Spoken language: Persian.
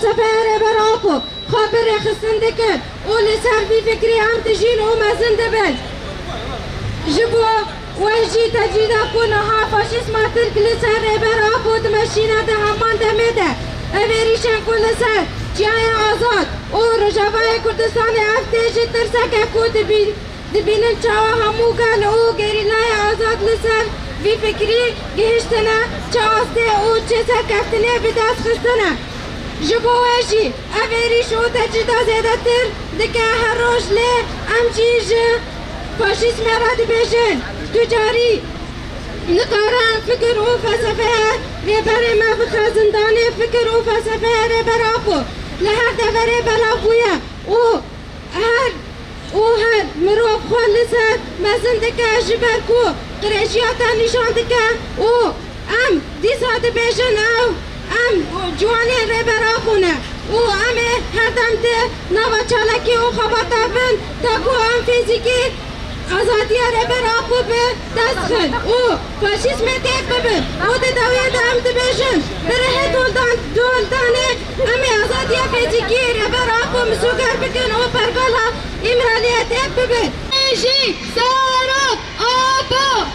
فلسفه براکو خبر خستنده کرد و لسر بی فکری هم تجین و مزنده بند جبو وجی تجیده کنه ها فاشیسم ترک لسر براکو دمشینه ده همان دمیده اویریشن کن لسر جای آزاد و رجوای کردستان افتیج ترسک کود دبینن چاوا همو گل او گریلای آزاد لسر وی فکری گهشتنه چاسته او چه سرکفتنه به دست خستنه جبو وجی اویریش او تجیده زیده تر دکه هر روش لی امچیج فاشیسم را دبیجن تجاری نقارن فکر و فلسفه ریبر ما بخزندانه فکر و فلسفه ریبر آکو لهر دوره بلاکویه او هر مروف خواه لسر مزندکه جبر کو قریشیاتا نشان دکه او ام دیسا دبیجن او ام جوانی ریبر آکونه او ام هر دم ده نوا چالکی او خباتا بند تاکو ام فیزیکی آزادی ریبر آکو به دست خد او فاشیسم تیک ببن او ده دویه ده ام دبیجن بره دولدانه امی آزادی فیزیکی ریبر آکو مسوگر بکن او پرگالا امرالیه تیک ببن ایشی سارا آبا